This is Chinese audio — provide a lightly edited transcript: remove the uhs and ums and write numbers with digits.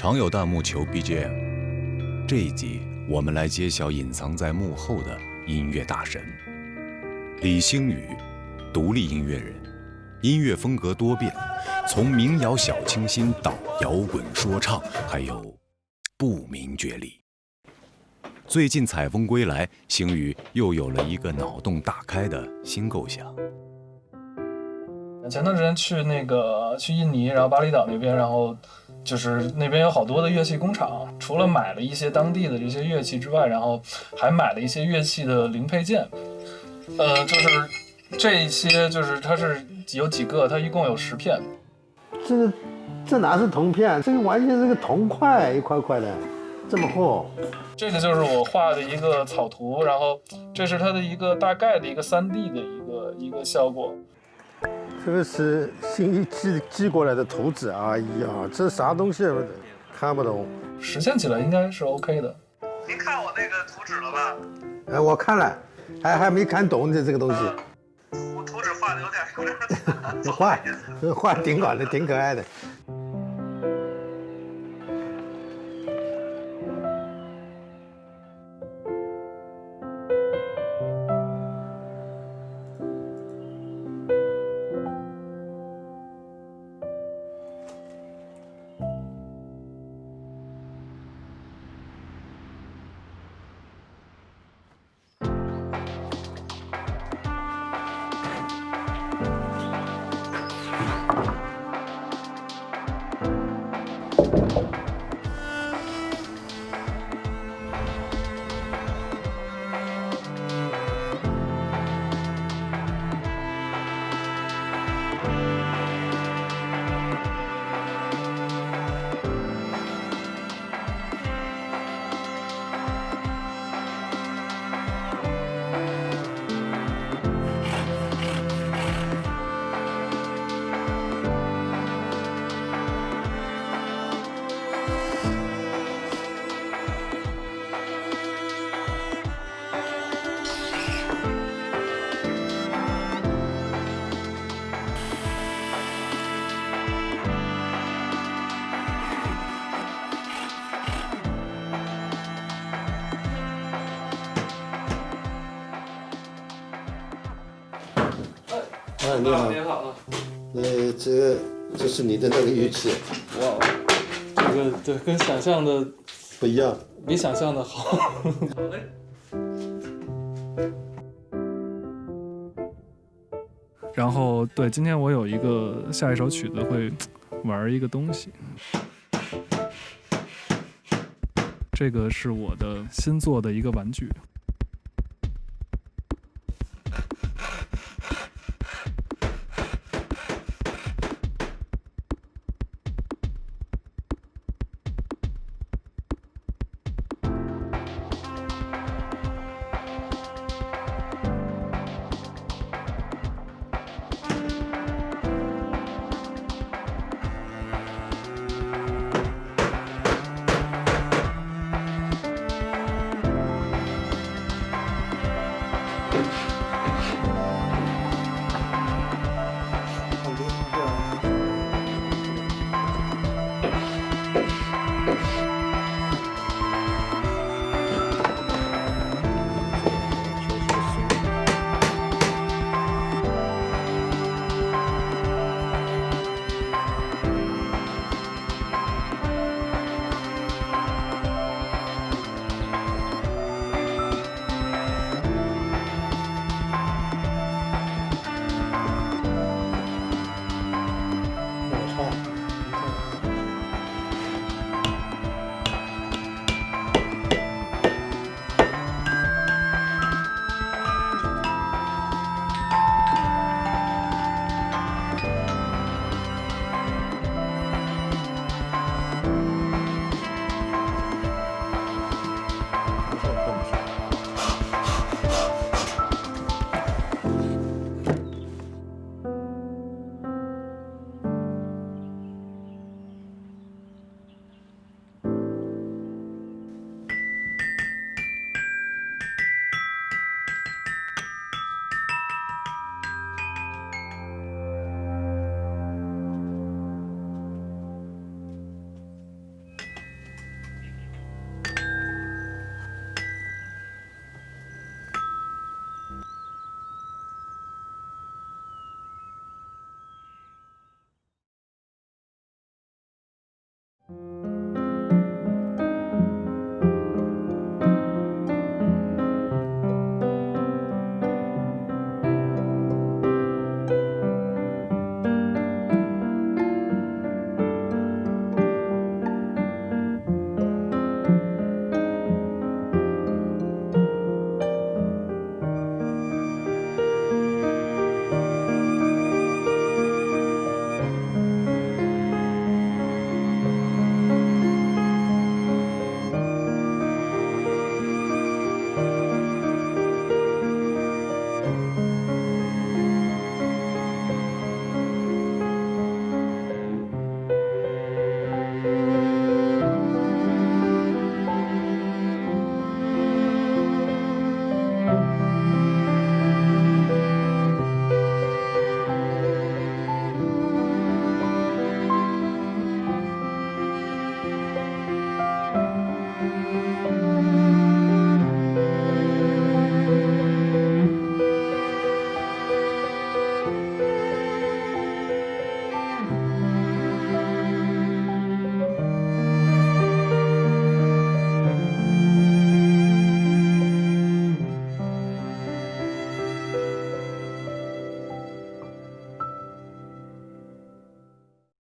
常有弹幕求 BGM， 这一集我们来揭晓隐藏在幕后的音乐大神李星宇，独立音乐人，音乐风格多变，从民谣小清新到摇滚说唱，还有不明觉厉。最近采风归来，星宇又有了一个脑洞大开的新构想。前段时间去印尼，然后巴厘岛那边，然后就是那边有好多的乐器工厂，除了买了一些当地的这些乐器之外，然后还买了一些乐器的零配件。就是这一些就是它是有几个，它一共有10片。这哪是铜片，这个完全是个铜块，一块块的，这么厚。这个就是我画的一个草图，然后这是它的一个大概的一个3D 的一个效果。这个是新寄过来的图纸，哎呀，这啥东西看不懂。实现起来应该是 OK 的。您看我那个图纸了吧？哎，我看了，还没看懂这个东西。图纸画的有点画挺好的，挺可爱的。你好，你好。这是你的那个乐器。哇，这个对，跟想象的不一样，比想象的好。好嘞。然后对，今天我有下一首曲子会玩一个东西，这个是我的新做的一个玩具。